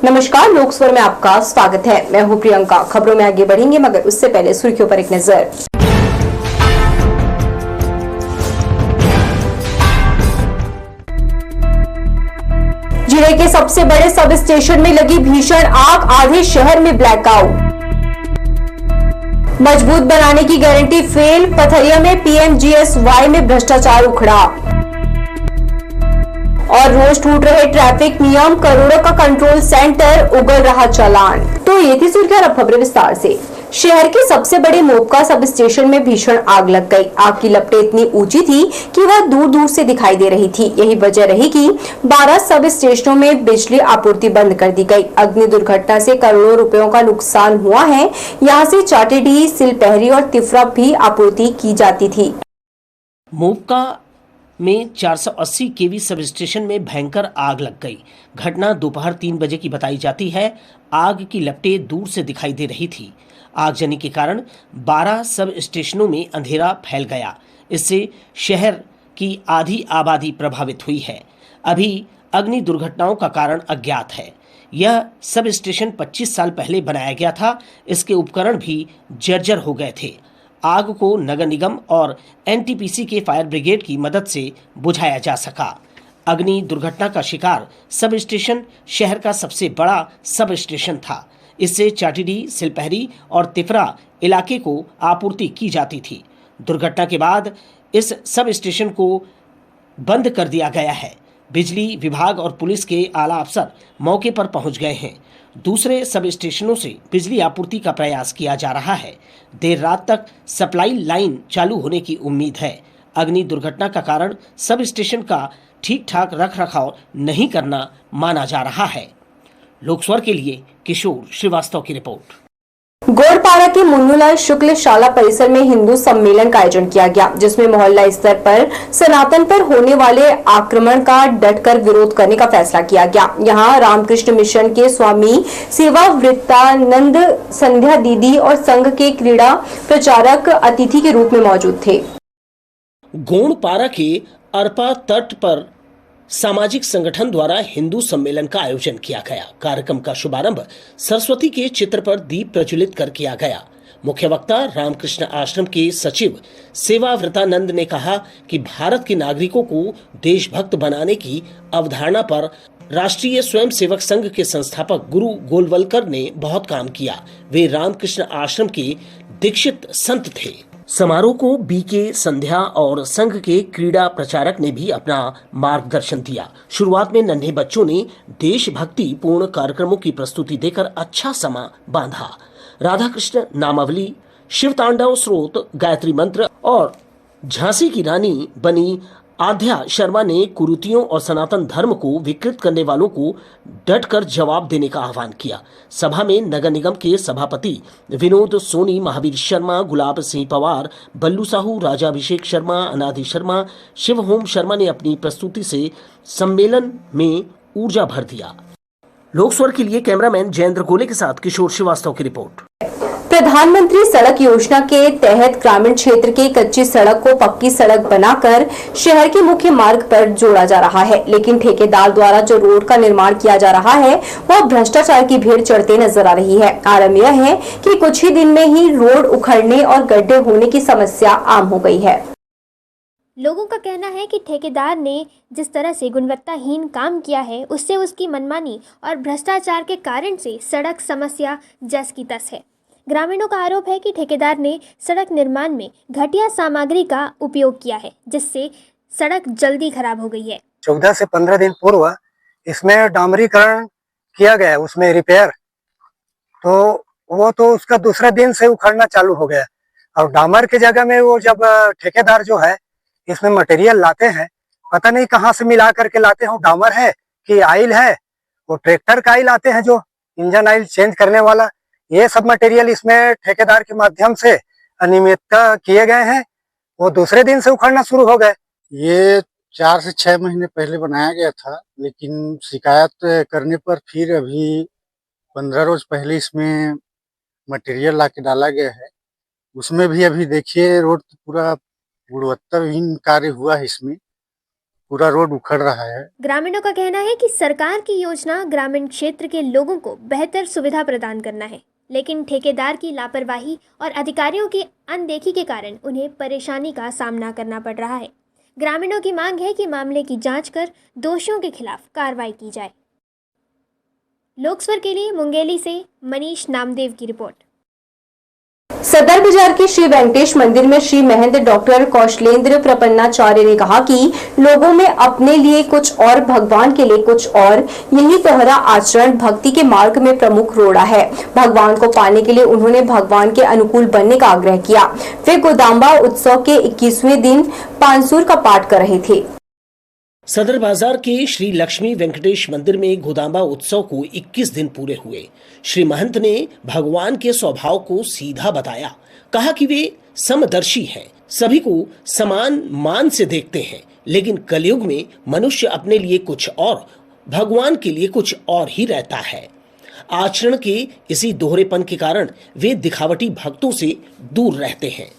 नमस्कार, लोक स्वर में आपका स्वागत है। मैं हूं प्रियंका। खबरों में आगे बढ़ेंगे, मगर उससे पहले सुर्खियों पर एक नजर। जिले के सबसे बड़े सब स्टेशन में लगी भीषण आग, आधे शहर में ब्लैकआउट। मजबूत बनाने की गारंटी फेल, पथरिया में पीएमजीएसवाई में भ्रष्टाचार उखड़ा। और रोज टूट रहे ट्रैफिक नियम, करोड़ों का कंट्रोल सेंटर, उगल रहा चालान। तो ये थी सुर्खियां, अब खबरें विस्तार से। शहर के सबसे बड़े मोपका सब स्टेशन में भीषण आग लग गई। आग की लपटें इतनी ऊंची थी कि वह दूर दूर से दिखाई दे रही थी। यही वजह रही कि 12 सब स्टेशनों में बिजली आपूर्ति बंद कर दी गई। अग्नि दुर्घटना से करोड़ों रुपयों का नुकसान हुआ है। यहाँ से चाटेडी, सिलपहरी और तिफरा भी आपूर्ति की जाती थी। मोपका में 480 केवी सब स्टेशन में भयंकर आग लग गई। घटना दोपहर 3 बजे की बताई जाती है। आग की लपटें दूर से दिखाई दे रही थी। आगजनी के कारण 12 सब स्टेशनों में अंधेरा फैल गया। इससे शहर की आधी आबादी प्रभावित हुई है। अभी अग्नि दुर्घटनाओं का कारण अज्ञात है। यह सब स्टेशन 25 साल पहले बनाया गया था। इसके उपकरण भी जर्जर हो गए थे। आग को नगर निगम और एनटीपीसी के फायर ब्रिगेड की मदद से बुझाया जा सका। अग्नि दुर्घटना का शिकार सब स्टेशन शहर का सबसे बड़ा सब स्टेशन था। इससे चाटिडी, सिलपहरी और तिफरा इलाके को आपूर्ति की जाती थी। दुर्घटना के बाद इस सब स्टेशन को बंद कर दिया गया है। बिजली विभाग और पुलिस के आला अफसर मौके पर पहुंच गए हैं। दूसरे सब स्टेशनों से बिजली आपूर्ति का प्रयास किया जा रहा है। देर रात तक सप्लाई लाइन चालू होने की उम्मीद है। अग्नि दुर्घटना का कारण सब स्टेशन का ठीक ठाक रख रखाव नहीं करना माना जा रहा है। लोकस्वर के लिए किशोर श्रीवास्तव की रिपोर्ट। गोड़पाड़ा के मुन्नूलाल शुक्ल शाला परिसर में हिंदू सम्मेलन का आयोजन किया गया, जिसमें मोहल्ला स्तर पर सनातन पर होने वाले आक्रमण का डटकर विरोध करने का फैसला किया गया। यहां रामकृष्ण मिशन के स्वामी सेवावृतानंद, संध्या दीदी और संघ के क्रीड़ा प्रचारक अतिथि के रूप में मौजूद थे। गोड़पाड़ा के अरपा तट पर सामाजिक संगठन द्वारा हिंदू सम्मेलन का आयोजन किया गया। कार्यक्रम का शुभारंभ सरस्वती के चित्र पर दीप प्रज्वलित कर किया गया। मुख्य वक्ता रामकृष्ण आश्रम के सचिव सेवावृतानंद ने कहा कि भारत के नागरिकों को देशभक्त बनाने की अवधारणा पर राष्ट्रीय स्वयंसेवक संघ के संस्थापक गुरु गोलवलकर ने बहुत काम किया। वे रामकृष्ण आश्रम के दीक्षित संत थे। समारोह को बीके संध्या और संघ के क्रीड़ा प्रचारक ने भी अपना मार्गदर्शन दिया। शुरुआत में नन्हे बच्चों ने देशभक्ति पूर्ण कार्यक्रमों की प्रस्तुति देकर अच्छा समा बांधा। राधा कृष्ण नामावली, शिव तांडव स्रोत, गायत्री मंत्र और झांसी की रानी बनी आध्या शर्मा ने कुरीतियों और सनातन धर्म को विकृत करने वालों को डटकर जवाब देने का आह्वान किया। सभा में नगर निगम के सभापति विनोद सोनी, महावीर शर्मा, गुलाब सिंह पवार, बल्लू साहू, राजाभिषेक शर्मा, अनादि शर्मा, शिवहोम शर्मा ने अपनी प्रस्तुति से सम्मेलन में ऊर्जा भर दिया। लोकस्वर के लिए कैमरामैन जयेंद्र गोले के साथ किशोर श्रीवास्तव की रिपोर्ट। प्रधानमंत्री सड़क योजना के तहत ग्रामीण क्षेत्र की कच्ची सड़क को पक्की सड़क बनाकर शहर के मुख्य मार्ग पर जोड़ा जा रहा है, लेकिन ठेकेदार द्वारा जो रोड का निर्माण किया जा रहा है वह भ्रष्टाचार की भीड़ चढ़ते नजर आ रही है। कारण यह है कि कुछ ही दिन में ही रोड उखड़ने और गड्ढे होने की समस्या आम हो गई है। लोगों का कहना है कि ठेकेदार ने जिस तरह से गुणवत्ताहीन काम किया है, उससे उसकी मनमानी और भ्रष्टाचार के कारण से सड़क समस्या जस की तस है। ग्रामीणों का आरोप है कि ठेकेदार ने सड़क निर्माण में घटिया सामग्री का उपयोग किया है, जिससे सड़क जल्दी खराब हो गई है। 14 से 15 दिन पूर्व इसमें डामरीकरण किया गया, उसमें रिपेयर, तो वो तो उसका दूसरा दिन से उखड़ना चालू हो गया। और डामर की जगह में वो जब ठेकेदार जो है इसमें मटेरियल लाते हैं, पता नहीं कहाँ से मिला करके लाते हैं, डामर है कि आयल है, वो ट्रैक्टर का आयल आते हैं जो इंजन आयल चेंज करने वाला, ये सब मटेरियल इसमें ठेकेदार के माध्यम से अनियमितता किए गए हैं। वो दूसरे दिन से उखड़ना शुरू हो गए। ये 4 से 6 महीने पहले बनाया गया था, लेकिन शिकायत करने पर फिर अभी 15 रोज पहले इसमें मटेरियल ला के डाला गया है। उसमें भी अभी देखिए रोड पूरा गुणवत्ताहीन कार्य हुआ है इसमें। पूरा रोड उखड़ रहा है। ग्रामीणों का कहना है कि सरकार की योजना ग्रामीण क्षेत्र के लोगों को बेहतर सुविधा प्रदान करना है, लेकिन ठेकेदार की लापरवाही और अधिकारियों की अनदेखी के कारण उन्हें परेशानी का सामना करना पड़ रहा है। ग्रामीणों की मांग है कि मामले की जांच कर दोषियों के खिलाफ कार्रवाई की जाए। लोकस्वर के लिए मुंगेली से मनीष नामदेव की रिपोर्ट। सदर बाजार के श्री वेंकटेश मंदिर में श्री महंत डॉक्टर कौशलेंद्र प्रपन्नाचार्य ने कहा कि लोगों में अपने लिए कुछ और भगवान के लिए कुछ और, यही दोहरा आचरण भक्ति के मार्ग में प्रमुख रोड़ा है। भगवान को पाने के लिए उन्होंने भगवान के अनुकूल बनने का आग्रह किया। वे गोदाम्बा उत्सव के 21वें दिन पानसूर का पाठ कर रहे थे। सदर बाजार के श्री लक्ष्मी वेंकटेश मंदिर में गोदाम्बा उत्सव को 21 दिन पूरे हुए। श्री महंत ने भगवान के स्वभाव को सीधा बताया। कहा कि वे समदर्शी हैं, सभी को समान मान से देखते हैं, लेकिन कलयुग में मनुष्य अपने लिए कुछ और, भगवान के लिए कुछ और ही रहता है। आचरण के इसी दोहरेपन के कारण वे दिखावटी भक्तों से दूर रहते हैं।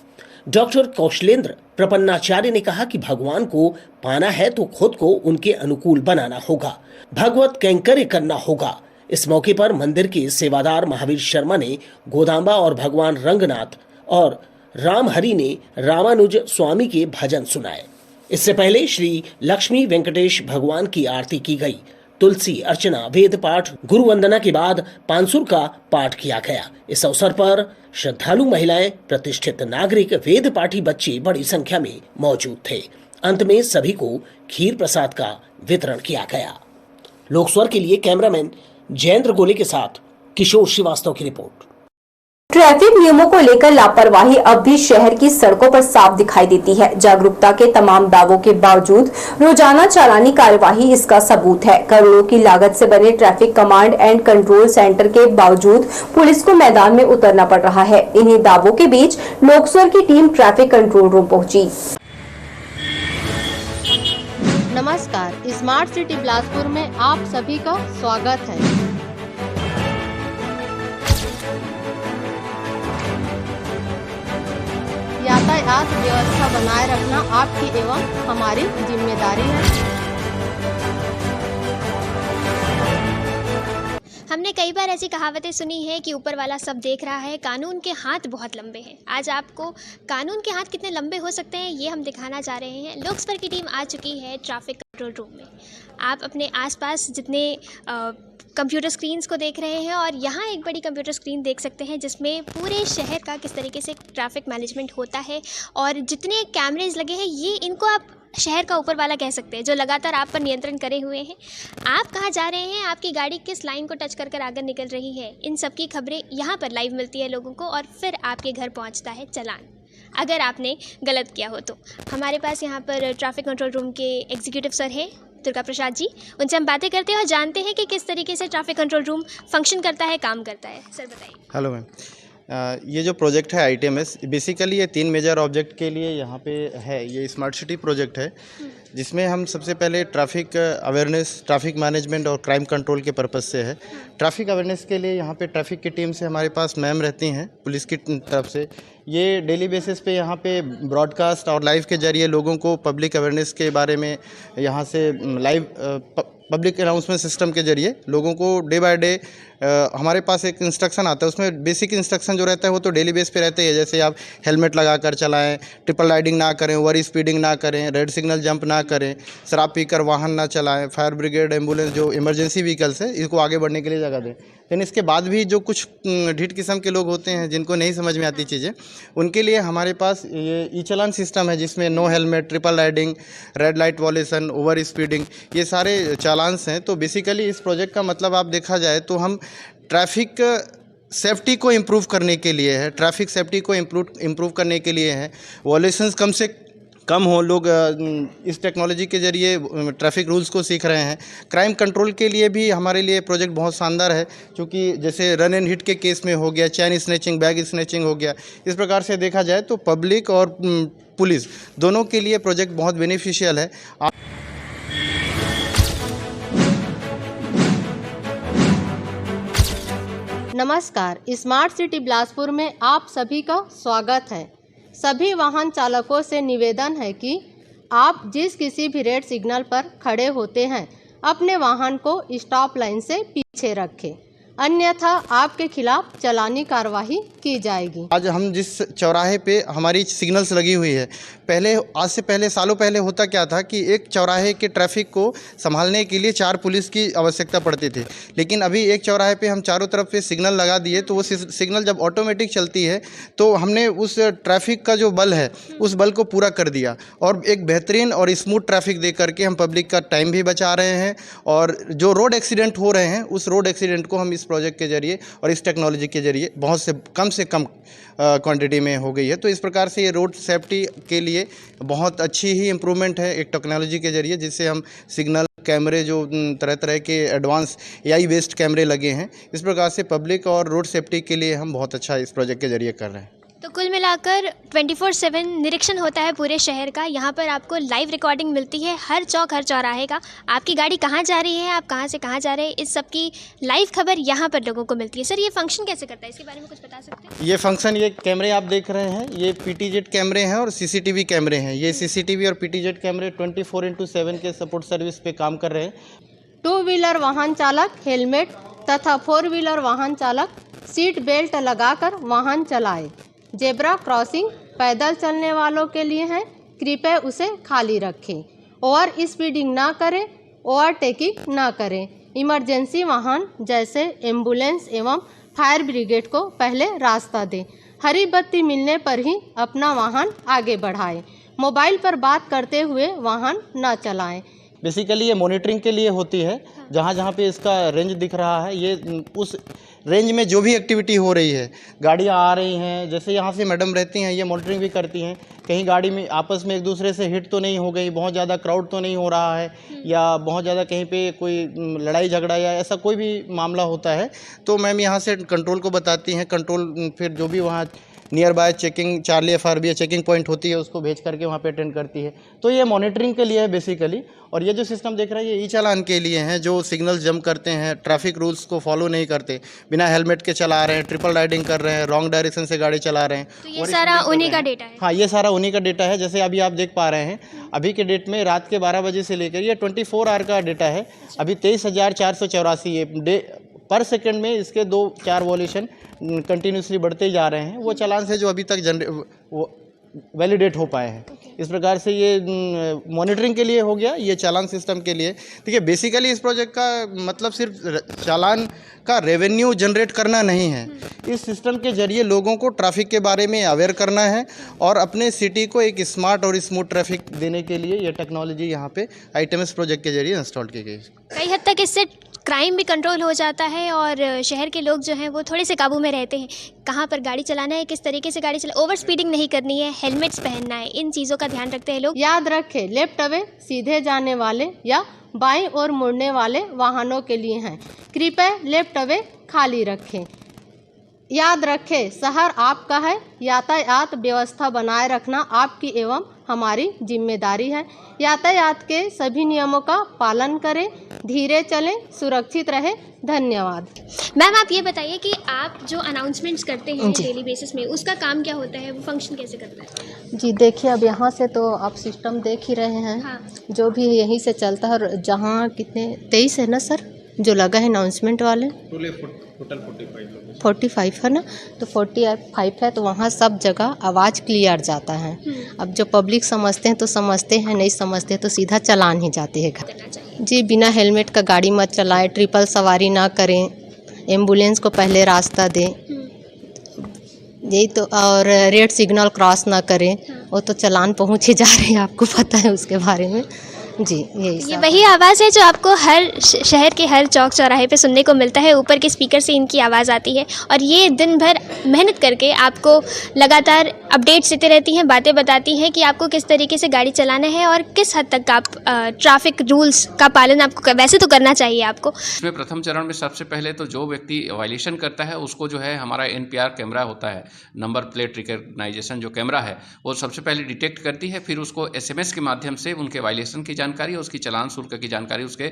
डॉक्टर कौशलेंद्र प्रपन्नाचार्य ने कहा कि भगवान को पाना है तो खुद को उनके अनुकूल बनाना होगा, भगवत कैंकर्य करना होगा। इस मौके पर मंदिर के सेवादार महावीर शर्मा ने गोदाम्बा और भगवान रंगनाथ और रामहरि ने रामानुज स्वामी के भजन सुनाए। इससे पहले श्री लक्ष्मी वेंकटेश भगवान की आरती की गई। तुलसी अर्चना, वेद पाठ, गुरु वंदना के बाद पानसूर का पाठ किया गया। इस अवसर पर श्रद्धालु महिलाएं, प्रतिष्ठित नागरिक, वेद पाठी बच्चे बड़ी संख्या में मौजूद थे। अंत में सभी को खीर प्रसाद का वितरण किया गया। लोकस्वर के लिए कैमरामैन जयेंद्र गोले के साथ किशोर श्रीवास्तव की रिपोर्ट। ट्रैफिक नियमों को लेकर लापरवाही अब भी शहर की सड़कों पर साफ दिखाई देती है। जागरूकता के तमाम दावों के बावजूद रोजाना चालानी कार्यवाही इसका सबूत है। करोड़ों की लागत से बने traffic command and control centre के बावजूद पुलिस को मैदान में उतरना पड़ रहा है। इन्हीं दावों के बीच लोकस्वर की टीम ट्रैफिक कंट्रोल रूम पहुंची। नमस्कार, स्मार्ट सिटी बिलासपुर में आप सभी का स्वागत है। यातायात व्यवस्था बनाए रखना आपकी एवं हमारी जिम्मेदारी है। हमने कई बार ऐसी कहावतें सुनी है कि ऊपर वाला सब देख रहा है, कानून के हाथ बहुत लंबे हैं। आज आपको कानून के हाथ कितने लंबे हो सकते हैं ये हम दिखाना चाह रहे हैं। लोकस्वर की टीम आ चुकी है ट्रैफिक कंट्रोल रूम में। आप अपने आसपास जितने कंप्यूटर स्क्रीन्स को देख रहे हैं और यहाँ एक बड़ी कंप्यूटर स्क्रीन देख सकते हैं जिसमें पूरे शहर का किस तरीके से ट्रैफिक मैनेजमेंट होता है और जितने कैमरेज लगे हैं ये इनको आप शहर का ऊपर वाला कह सकते हैं, जो लगातार आप पर नियंत्रण करे हुए हैं। आप कहाँ जा रहे हैं, आपकी गाड़ी किस लाइन को टच कर आगे निकल रही है, इन सब की खबरें यहाँ पर लाइव मिलती है लोगों को और फिर आपके घर पहुँचता है चालान, अगर आपने गलत किया हो तो। हमारे पास यहाँ पर ट्रैफिक कंट्रोल रूम के एग्जीक्यूटिव सर हैं दुर्गा प्रसाद जी, उनसे हम बातें करते हैं और जानते हैं कि किस तरीके से ट्रैफिक कंट्रोल रूम फंक्शन करता है, काम करता है। सर बताइए। हेलो मैम, ये जो प्रोजेक्ट है ITMS, बेसिकली ये 3 मेजर ऑब्जेक्ट के लिए यहाँ पे है। ये स्मार्ट सिटी प्रोजेक्ट है जिसमें हम सबसे पहले ट्रैफिक अवेयरनेस, ट्रैफिक मैनेजमेंट और क्राइम कंट्रोल के पर्पज़ से है। ट्रैफिक अवेयरनेस के लिए यहाँ पे ट्रैफिक की टीम से हमारे पास मैम रहती हैं पुलिस की तरफ से। ये डेली बेसिस पे यहाँ पे ब्रॉडकास्ट और लाइव के जरिए लोगों को पब्लिक अवेयरनेस के बारे में यहाँ से लाइव पब्लिक अनाउंसमेंट सिस्टम के जरिए लोगों को डे बाय डे हमारे पास एक इंस्ट्रक्शन आता है। उसमें बेसिक इंस्ट्रक्शन जो रहता है वो तो डेली बेस पे रहते हैं, जैसे आप हेलमेट लगा कर चलाएं, ट्रिपल राइडिंग ना करें, ओवर स्पीडिंग ना करें, रेड सिग्नल जंप ना करें, शराब पीकर वाहन ना चलाएं, फायर ब्रिगेड, एम्बुलेंस जो इमरजेंसी व्हीकल्स है इसको आगे बढ़ने के लिए जगह दें। लेकिन इसके बाद भी जो कुछ ढीठ किस्म के लोग होते हैं जिनको नहीं समझ में आती चीज़ें, उनके लिए हमारे पास ये ई चालान सिस्टम है जिसमें no helmet, triple riding, red light violation, over speeding, ये सारे चालान्स हैं। तो बेसिकली इस प्रोजेक्ट का मतलब आप देखा जाए तो हम ट्रैफिक सेफ्टी को इम्प्रूव करने के लिए है, ट्रैफिक सेफ्टी को इम्प्रूव करने के लिए है। वॉलेशंस कम से कम हो, लोग इस टेक्नोलॉजी के जरिए ट्रैफिक रूल्स को सीख रहे हैं। क्राइम कंट्रोल के लिए भी हमारे लिए प्रोजेक्ट बहुत शानदार है, क्योंकि जैसे रन एंड हिट के केस में हो गया, चैन स्नैचिंग, बैग स्नैचिंग हो गया, इस प्रकार से देखा जाए तो पब्लिक और पुलिस दोनों के लिए प्रोजेक्ट बहुत बेनिफिशियल है। नमस्कार, स्मार्ट सिटी बिलासपुर में आप सभी का स्वागत है। सभी वाहन चालकों से निवेदन है कि आप जिस किसी भी रेड सिग्नल पर खड़े होते हैं अपने वाहन को स्टॉप लाइन से पीछे रखें, अन्यथा आपके खिलाफ चालानी कार्रवाई की जाएगी। आज हम जिस चौराहे पे हमारी सिग्नल्स लगी हुई है, आज से पहले सालों पहले होता क्या था कि एक चौराहे के ट्रैफिक को संभालने के लिए 4 पुलिस की आवश्यकता पड़ती थी, लेकिन अभी एक चौराहे पे हम चारों तरफ पे सिग्नल लगा दिए, तो वो सिग्नल जब ऑटोमेटिक चलती है तो हमने उस ट्रैफिक का जो बल है उस बल को पूरा कर दिया और एक बेहतरीन और स्मूथ ट्रैफिक दे करके हम पब्लिक का टाइम भी बचा रहे हैं और जो रोड एक्सीडेंट हो रहे हैं उस रोड एक्सीडेंट को हम इस प्रोजेक्ट के जरिए और इस टेक्नोलॉजी के जरिए बहुत से कम क्वांटिटी में हो गई है। तो इस प्रकार से ये रोड सेफ्टी के लिए बहुत अच्छी ही इम्प्रूवमेंट है एक टेक्नोलॉजी के जरिए, जिससे हम सिग्नल कैमरे जो तरह तरह के एडवांस AI बेस्ड कैमरे लगे हैं, इस प्रकार से पब्लिक और रोड सेफ्टी के लिए हम बहुत अच्छा इस प्रोजेक्ट के जरिए कर रहे हैं। तो कुल मिलाकर 24/7 निरीक्षण होता है पूरे शहर का। यहाँ पर आपको लाइव रिकॉर्डिंग मिलती है हर चौक हर चौराहे का। आपकी गाड़ी कहाँ जा रही है, आप कहाँ से कहाँ जा रहे हैं, इस सब की लाइव खबर यहाँ पर लोगों को मिलती है। सर, ये फंक्शन कैसे करता है, इसके बारे में कुछ बता सकते हैं? ये फंक्शन, ये कैमरे आप देख रहे हैं, ये PTZ कैमरे हैं और CCTV कैमरे हैं। ये CCTV और PTZ कैमरे 24/7 के सपोर्ट सर्विस पे काम कर रहे हैं। 2 व्हीलर वाहन चालक हेलमेट तथा 4 व्हीलर वाहन चालक सीट बेल्ट लगाकर वाहन चलाए। जेब्रा क्रॉसिंग पैदल चलने वालों के लिए है, कृपया उसे खाली रखें। ओवर स्पीडिंग ना करें, ओवरटेकिंग ना करें। इमरजेंसी वाहन जैसे एम्बुलेंस एवं फायर ब्रिगेड को पहले रास्ता दें। हरी बत्ती मिलने पर ही अपना वाहन आगे बढ़ाएं। मोबाइल पर बात करते हुए वाहन न चलाएं। बेसिकली ये मॉनिटरिंग के लिए होती है। जहाँ जहाँ पे इसका रेंज दिख रहा है, ये उस रेंज में जो भी एक्टिविटी हो रही है, गाड़ियाँ आ रही हैं, जैसे यहाँ से मैडम रहती हैं, ये मॉनिटरिंग भी करती हैं कहीं गाड़ी में आपस में एक दूसरे से हिट तो नहीं हो गई, बहुत ज़्यादा क्राउड तो नहीं हो रहा है, या बहुत ज़्यादा कहीं पे कोई लड़ाई झगड़ा या ऐसा कोई भी मामला होता है तो मैम यहाँ से कंट्रोल को बताती हैं। कंट्रोल फिर जो भी वहाँ near by checking Charlie FRB checking point होती है उसको भेज करके वहाँ पे अटेंड करती है। तो ये मॉनिटरिंग के लिए है बेसिकली। और ये जो सिस्टम देख रहे हैं ये ई-चालान के लिए हैं, जो सिग्नल जंप करते हैं, ट्रैफिक रूल्स को फॉलो नहीं करते, बिना हेलमेट के चला रहे हैं, ट्रिपल राइडिंग कर रहे हैं, रॉन्ग डायरेक्शन से गाड़ी चला रहे हैं। तो ये सारा उन्हीं का डेटा है? हाँ, ये सारा उन्हीं का डेटा है। जैसे अभी आप देख पा रहे हैं, अभी के डेट में रात के 12 बजे से लेकर ये 24 आवर का डेटा है। अभी 23,484 ये पर सेकंड में इसके 2-4 वॉल्यूशन कंटिन्यूसली बढ़ते जा रहे हैं। वो चालान से जो अभी तक वैलिडेट हो पाए हैं। इस प्रकार से ये मॉनिटरिंग के लिए हो गया, ये चालान सिस्टम के लिए। देखिए, बेसिकली इस प्रोजेक्ट का मतलब सिर्फ चालान का रेवेन्यू जनरेट करना नहीं है, इस सिस्टम के जरिए लोगों को ट्रैफिक के बारे में अवेयर करना है और अपने सिटी को एक स्मार्ट और स्मूथ ट्रैफिक देने के लिए ये टेक्नोलॉजी यहाँ पे ITMS प्रोजेक्ट के जरिए इंस्टॉल की गई। कई हद तक इससे क्राइम भी कंट्रोल हो जाता है और शहर के लोग जो हैं वो थोड़े से काबू में रहते हैं। कहाँ पर गाड़ी चलाना है, किस तरीके से गाड़ी चला, ओवर स्पीडिंग नहीं करनी है, हेलमेट्स पहनना है, इन चीज़ों का ध्यान रखते हैं लोग। याद रखें, लेफ्ट अवे सीधे जाने वाले या बाईं ओर मुड़ने वाले वाहनों के लिए हैं, कृपया लेफ्ट अवे खाली रखें। याद रखें, शहर आपका है, यातायात व्यवस्था बनाए रखना आपकी एवं हमारी जिम्मेदारी है। यातायात के सभी नियमों का पालन करें, धीरे चलें, सुरक्षित रहें। धन्यवाद। मैम, आप ये बताइए कि आप जो अनाउंसमेंट्स करते हैं डेली बेसिस में, उसका काम क्या होता है, वो फंक्शन कैसे करता है? जी देखिए, अब यहाँ से तो आप सिस्टम देख ही रहे हैं। हाँ। जो भी यहीं से चलता है, और जहाँ कितने 23 है ना सर जो लगा है अनाउंसमेंट वाले, टोटल 45 है ना, तो 45 है, तो वहाँ सब जगह आवाज़ क्लियर जाता है। अब जो पब्लिक समझते हैं तो समझते हैं, नहीं समझते तो सीधा चलान ही जाते हैं घर। जी, बिना हेलमेट का गाड़ी मत चलाएं, ट्रिपल सवारी ना करें, एम्बुलेंस को पहले रास्ता दें, यही तो, और रेड सिग्नल क्रॉस ना करें, वो तो चलान पहुँच ही जा रहे हैं, आपको पता है उसके बारे में। जी, ये वही आवाज़ है जो आपको हर शहर के हर चौक चौराहे पे सुनने को मिलता है। ऊपर के स्पीकर से इनकी आवाज़ आती है और ये दिन भर मेहनत करके आपको लगातार अपडेट्स देते रहती हैं, बातें बताती हैं कि आपको किस तरीके से गाड़ी चलाना है और किस हद तक आप ट्रैफिक रूल्स का पालन आपको वैसे तो करना चाहिए आपको। इसमें प्रथम चरण में सबसे पहले तो जो व्यक्ति वायलेशन करता है उसको जो है हमारा NPR कैमरा होता है, नंबर प्लेट रिकग्नाइजेशन जो कैमरा है, वो सबसे पहले डिटेक्ट करती है। फिर उसको SMS के माध्यम से उनके वायलेशन की जानकारी, उसकी चालान शुल्क की जानकारी उसके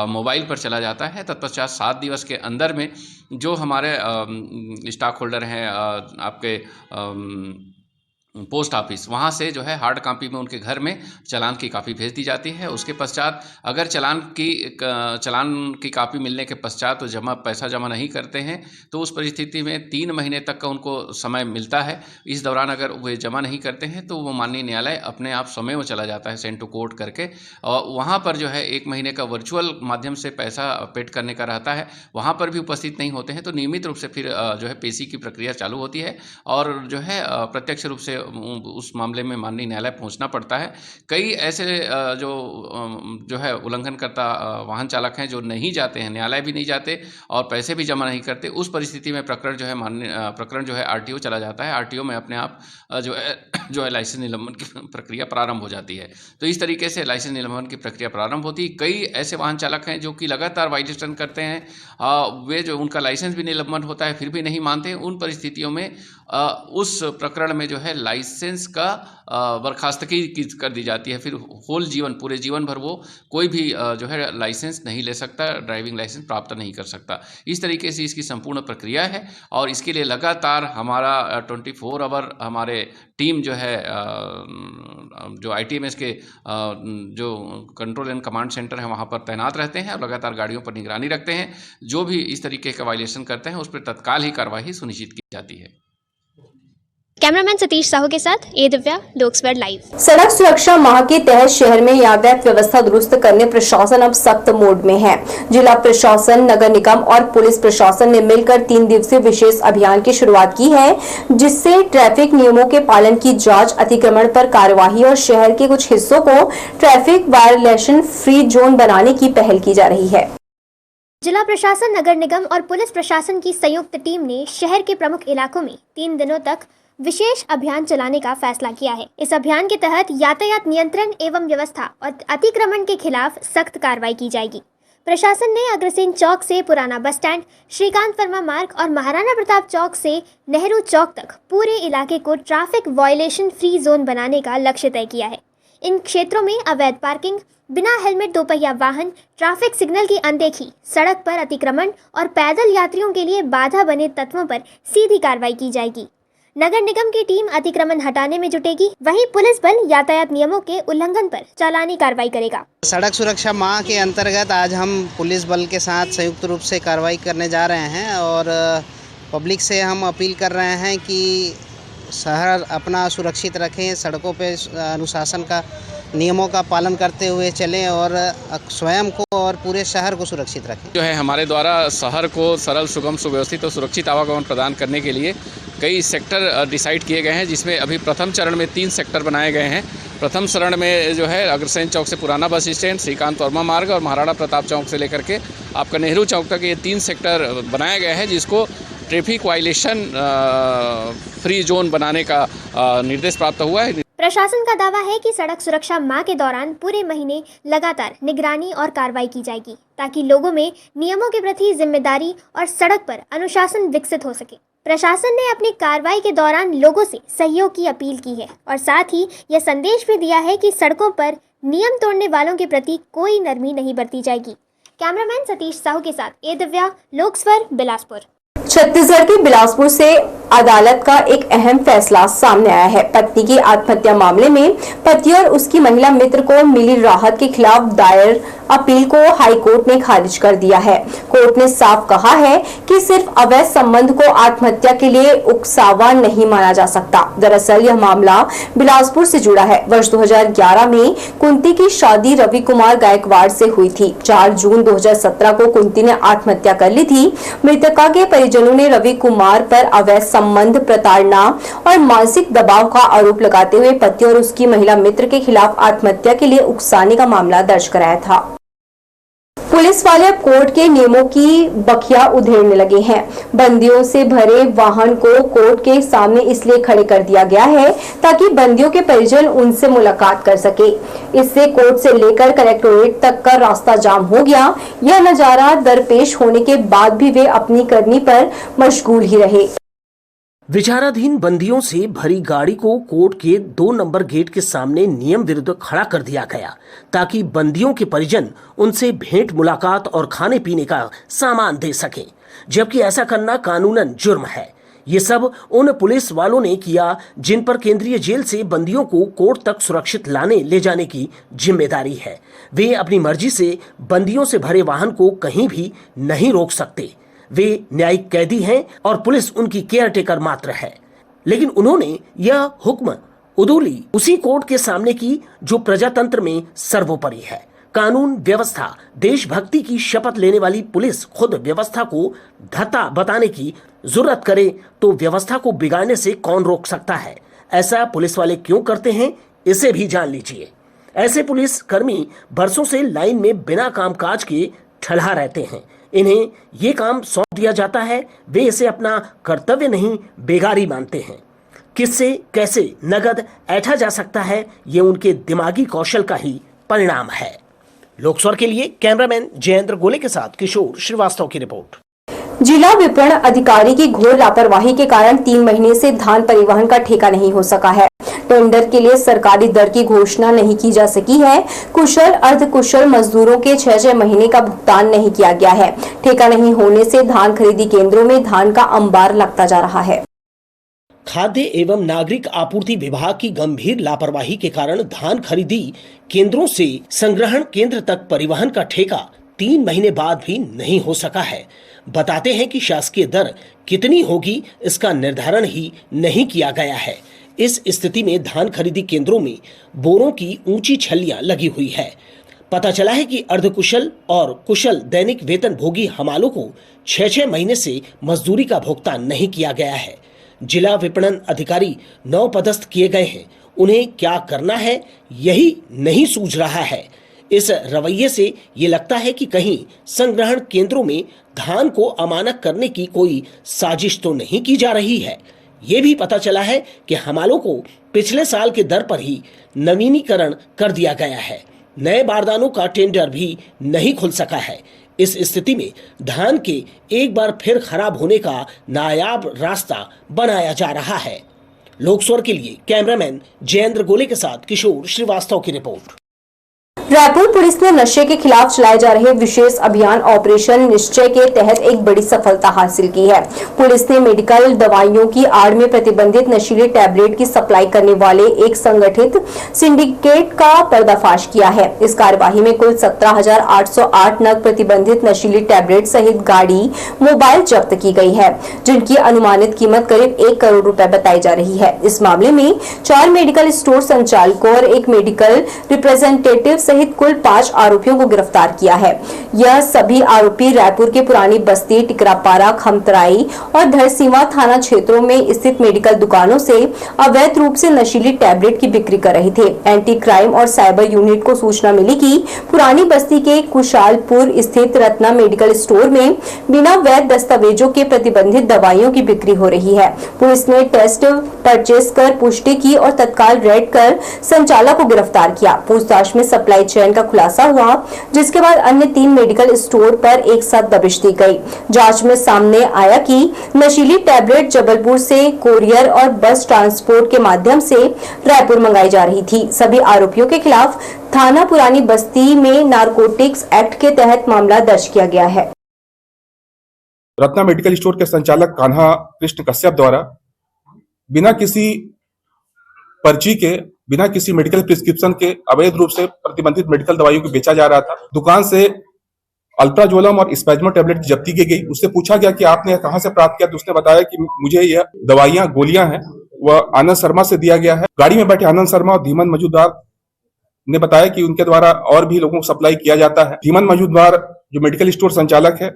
मोबाइल पर चला जाता है। तत्पश्चात 7 दिवस के अंदर में जो हमारे स्टॉक होल्डर हैं, आपके पोस्ट ऑफिस, वहाँ से जो है हार्ड कॉपी में उनके घर में चालान की कॉपी भेज दी जाती है। उसके पश्चात अगर चालान की कॉपी मिलने के पश्चात तो पैसा जमा नहीं करते हैं तो उस परिस्थिति में 3 महीने तक का उनको समय मिलता है। इस दौरान अगर वे जमा नहीं करते हैं तो वो माननीय न्यायालय अपने आप समय में चला जाता है सेंड टू कोर्ट करके, और वहाँ पर जो है 1 महीने का वर्चुअल माध्यम से पैसा पेड करने का रहता है। वहाँ पर भी उपस्थित नहीं होते हैं तो नियमित रूप से फिर जो है पेशी की प्रक्रिया चालू होती है और जो है प्रत्यक्ष रूप से उस मामले में माननीय न्यायालय पहुंचना पड़ता है। कई ऐसे जो है उल्लंघन करता वाहन चालक हैं जो नहीं जाते हैं, न्यायालय भी नहीं जाते और पैसे भी जमा नहीं करते। उस परिस्थिति में प्रकरण जो है आरटीओ चला जाता है। आरटीओ में अपने आप जो है लाइसेंस निलंबन की प्रक्रिया प्रारंभ हो जाती है। तो इस तरीके से लाइसेंस निलंबन की प्रक्रिया प्रारंभ होती है। कई ऐसे वाहन चालक हैं जो कि लगातार वाइलेशन करते हैं, वे जो उनका लाइसेंस भी निलंबन होता है फिर भी नहीं मानते। उन परिस्थितियों में उस प्रकरण में जो है लाइसेंस का बर्खास्तगी कर दी जाती है। फिर पूरे जीवन भर वो कोई भी जो है लाइसेंस नहीं ले सकता, ड्राइविंग लाइसेंस प्राप्त नहीं कर सकता। इस तरीके से इसकी संपूर्ण प्रक्रिया है और इसके लिए लगातार हमारा 24 आवर हमारे टीम जो है जो ITMS के जो कंट्रोल एंड कमांड सेंटर है वहाँ पर तैनात रहते हैं और लगातार गाड़ियों पर निगरानी रखते हैं। जो भी इस तरीके का वायलेशन करते हैं उस पर तत्काल ही कार्रवाई सुनिश्चित की जाती है। कैमरामैन सतीश साहू के साथ ए दिव्या, लोकसवर लाइव। सड़क सुरक्षा माह के तहत शहर में यातायात व्यवस्था दुरुस्त करने प्रशासन अब सख्त मोड में है। जिला प्रशासन, नगर निगम और पुलिस प्रशासन ने मिलकर 3 दिवसीय विशेष अभियान की शुरुआत की है, जिससे ट्रैफिक नियमों के पालन की जांच, अतिक्रमण पर कार्यवाही और शहर के कुछ हिस्सों को ट्रैफिक वायलेशन फ्री जोन बनाने की पहल की जा रही है। जिला प्रशासन, नगर निगम और पुलिस प्रशासन की संयुक्त टीम ने शहर के प्रमुख इलाकों में 3 दिनों तक विशेष अभियान चलाने का फैसला किया है। इस अभियान के तहत यातायात नियंत्रण एवं व्यवस्था और अतिक्रमण के खिलाफ सख्त कार्रवाई की जाएगी। प्रशासन ने अग्रसेन चौक से पुराना बस स्टैंड, श्रीकांत वर्मा मार्ग और महाराणा प्रताप चौक से नेहरू चौक तक पूरे इलाके को ट्रैफिक वायलेशन फ्री जोन बनाने का लक्ष्य तय किया है। इन क्षेत्रों में अवैध पार्किंग, बिना हेलमेट दोपहिया वाहन, ट्रैफिक सिग्नल की अनदेखी, सड़क पर अतिक्रमण और पैदल यात्रियों के लिए बाधा बने तत्वों पर सीधी कार्रवाई की जाएगी। नगर निगम की टीम अतिक्रमण हटाने में जुटेगी, वहीं पुलिस बल यातायात नियमों के उल्लंघन पर चालानी कार्रवाई करेगा। सड़क सुरक्षा माह के अंतर्गत आज हम पुलिस बल के साथ संयुक्त रूप से कार्रवाई करने जा रहे हैं और पब्लिक से हम अपील कर रहे हैं कि शहर अपना सुरक्षित रखें, सड़कों पे अनुशासन का नियमों का पालन करते हुए चलें और स्वयं को और पूरे शहर को सुरक्षित रखें। जो है हमारे द्वारा शहर को सरल, सुगम, सुव्यवस्थित और सुरक्षित आवागमन प्रदान करने के लिए कई सेक्टर डिसाइड किए गए हैं, जिसमें अभी प्रथम चरण में 3 सेक्टर बनाए गए हैं। प्रथम चरण में जो है अग्रसेन चौक से पुराना बस स्टैंड, श्रीकांत वर्मा मार्ग और महाराणा प्रताप चौक से लेकर के आपका नेहरू चौक तक ये 3 सेक्टर बनाया गया है, जिसको ट्रैफिक वायलेशन फ्री जोन बनाने का निर्देश प्राप्त हुआ है। प्रशासन का दावा है कि सड़क सुरक्षा माह के दौरान पूरे महीने लगातार निगरानी और कार्रवाई की जाएगी, ताकि लोगों में नियमों के प्रति जिम्मेदारी और सड़क पर अनुशासन विकसित हो सके। प्रशासन ने अपनी कार्रवाई के दौरान लोगों से सहयोग की अपील की है और साथ ही यह संदेश भी दिया है कि सड़कों पर नियम तोड़ने वालों के प्रति कोई नरमी नहीं बरती जाएगी। कैमरामैन सतीश साहू के साथ ए दिव्या, लोकसवर, बिलासपुर। छत्तीसगढ़ के बिलासपुर से अदालत का एक अहम फैसला सामने आया है। पत्नी की आत्महत्या मामले में पति और उसकी महिला मित्र को मिली राहत के खिलाफ दायर अपील को हाई कोर्ट ने खारिज कर दिया है। कोर्ट ने साफ कहा है कि सिर्फ अवैध संबंध को आत्महत्या के लिए उकसावा नहीं माना जा सकता। दरअसल यह मामला बिलासपुर से जुड़ा है। वर्ष 2011 में कुंती की शादी रवि कुमार गायकवाड़ से हुई थी। 4 जून 2017 को कुंती ने आत्महत्या कर ली थी। मृतका के परिजनों ने रवि कुमार पर अवैध संबंध, प्रताड़ना और मानसिक दबाव का आरोप लगाते हुए पति और उसकी महिला मित्र के खिलाफ आत्महत्या के लिए उकसाने का मामला दर्ज कराया था। पुलिस वाले अब कोर्ट के नियमों की बखिया उधेड़ने लगे हैं। बंदियों से भरे वाहन को कोर्ट के सामने इसलिए खड़े कर दिया गया है ताकि बंदियों के परिजन उनसे मुलाकात कर सके। इससे कोर्ट से लेकर कलेक्टोरेट तक का रास्ता जाम हो गया। यह नजारा दरपेश होने के बाद भी वे अपनी करनी पर मशगूल ही रहे। विचाराधीन बंदियों से भरी गाड़ी को कोर्ट के 2 नंबर गेट के सामने नियम विरुद्ध खड़ा कर दिया गया ताकि बंदियों के परिजन उनसे भेंट मुलाकात और खाने पीने का सामान दे सकें, जबकि ऐसा करना कानूनन जुर्म है। ये सब उन पुलिस वालों ने किया जिन पर केंद्रीय जेल से बंदियों को कोर्ट तक सुरक्षित लाने ले जाने की जिम्मेदारी है। वे अपनी मर्जी से बंदियों से भरे वाहन को कहीं भी नहीं रोक सकते। वे न्यायिक कैदी हैं और पुलिस उनकी केयर टेकर मात्र है। लेकिन उन्होंने यह हुक्म उदूली उसी कोर्ट के सामने की जो प्रजातंत्र में सर्वोपरि है। कानून व्यवस्था, देशभक्ति की शपथ लेने वाली पुलिस खुद व्यवस्था को धत्ता बताने की जरूरत करे तो व्यवस्था को बिगाड़ने से कौन रोक सकता है? ऐसा पुलिस वाले क्यों करते हैं, इसे भी जान लीजिए। ऐसे पुलिस कर्मी बरसों से लाइन में बिना कामकाज के ठलहा रहते हैं। इन्हें ये काम सौंप दिया जाता है, वे इसे अपना कर्तव्य नहीं बेगारी मानते हैं। किससे कैसे नगद ऐंठा जा सकता है, ये उनके दिमागी कौशल का ही परिणाम है। लोकस्वर के लिए कैमरामैन जयेंद्र गोले के साथ किशोर श्रीवास्तव की रिपोर्ट। जिला विपणन अधिकारी की घोर लापरवाही के कारण 3 महीने से धान परिवहन का ठेका नहीं हो सका है। टेंडर के लिए सरकारी दर की घोषणा नहीं की जा सकी है। कुशल अर्धकुशल मजदूरों के 6-6 महीने का भुगतान नहीं किया गया है। ठेका नहीं होने से धान खरीदी केंद्रों में धान का अंबार लगता जा रहा है। खाद्य एवं नागरिक आपूर्ति विभाग की गंभीर लापरवाही के कारण धान खरीदी केंद्रों से संग्रहण केंद्र तक परिवहन का ठेका 3 महीने बाद भी नहीं हो सका है। बताते हैं कि शासकीय दर कितनी होगी इसका निर्धारण ही नहीं किया गया है। इस स्थिति में धान खरीदी केंद्रों में बोरों की ऊंची छल्लियां लगी हुई है। पता चला है कि अर्धकुशल और कुशल दैनिक वेतन भोगी हमालों को 6-6 महीने से मजदूरी का भुगतान नहीं किया गया है। जिला विपणन अधिकारी नवपदस्थ किए गए हैं, उन्हें क्या करना है यही नहीं सूझ रहा है। इस रवैये से ये लगता है कि कहीं संग्रहण केंद्रों में धान को अमानक करने की कोई साजिश तो नहीं की जा रही है। ये भी पता चला है कि हमालों को पिछले साल के दर पर ही नवीनीकरण कर दिया गया है। नए बारदानों का टेंडर भी नहीं खुल सका है। इस स्थिति में धान के एक बार फिर खराब होने का नायाब रास्ता बनाया जा रहा है। लोकस्वर के लिए कैमरामैन जयेंद्र गोले के साथ किशोर श्रीवास्तव की रिपोर्ट। रायपुर पुलिस ने नशे के खिलाफ चलाए जा रहे विशेष अभियान ऑपरेशन निश्चय के तहत एक बड़ी सफलता हासिल की है। पुलिस ने मेडिकल दवाइयों की आड़ में प्रतिबंधित नशीले टैबलेट की सप्लाई करने वाले एक संगठित सिंडिकेट का पर्दाफाश किया है। इस कार्यवाही में कुल 17,808 नग प्रतिबंधित नशीली टैबलेट सहित गाड़ी, मोबाइल जब्त की गई है, जिनकी अनुमानित कीमत करीब 1 करोड़ रुपए बताई जा रही है। इस मामले में 4 मेडिकल स्टोर संचालकों और एक मेडिकल रिप्रेजेंटेटिव सहित कुल 5 आरोपियों को गिरफ्तार किया है। यह सभी आरोपी रायपुर के पुरानी बस्ती, टिकरापारा, खमतराई और धरसीवा थाना क्षेत्रों में स्थित मेडिकल दुकानों से अवैध रूप से नशीली टैबलेट की बिक्री कर रहे थे। एंटी क्राइम और साइबर यूनिट को सूचना मिली कि पुरानी बस्ती के कुशालपुर स्थित रत्ना मेडिकल स्टोर में बिना वैध दस्तावेजों के प्रतिबंधित दवाइयों की बिक्री हो रही है। पुलिस ने टेस्ट परचेस कर पुष्टि की और तत्काल रेड कर संचालक को गिरफ्तार किया। पूछताछ में सप्लाई चेन का खुलासा हुआ, जिसके बाद अन्य 3 मेडिकल स्टोर पर एक साथ दबिश दी गई। जांच में सामने आया कि नशीली टैबलेट जबलपुर से कोरियर और बस ट्रांसपोर्ट के माध्यम से रायपुर मंगाई जा रही थी। सभी आरोपियों के खिलाफ थाना पुरानी बस्ती में नारकोटिक्स एक्ट के तहत मामला दर्ज किया गया है। रत्ना मेडिकल स्टोर के संचालक कान्हा कृष्ण कश्यप द्वारा बिना किसी पर्ची के, बिना किसी मेडिकल प्रिस्क्रिप्शन के अवैध रूप से प्रतिबंधित मेडिकल दवाइयों को बेचा जा रहा था। दुकान से अल्ट्राजोलम और स्पैजमो टैबलेट की जब्ती की गई। उससे पूछा गया कि आपने कहां से प्राप्त किया, तो उसने बताया कि मुझे यह दवाइयां, गोलियां हैं, वह आनंद शर्मा से दिया गया है। गाड़ी में बैठे आनंद शर्मा और धीमन मजूमदार ने बताया कि उनके द्वारा और भी लोगों को सप्लाई किया जाता है। धीमन मजूमदार जो मेडिकल स्टोर संचालक है,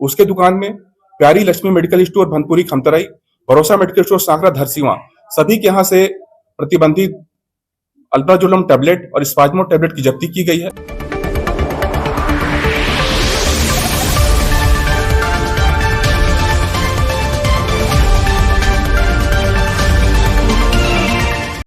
उसके दुकान में प्यारी लक्ष्मी मेडिकल स्टोर भनपुरी खमतराई, भरोसा मेडिकल स्टोर सांकरा धरसीवा, सभी के यहाँ से प्रतिबंधित अल्ट्राजोलम टैबलेट और स्पाज्मो टैबलेट की जब्ती की गई है।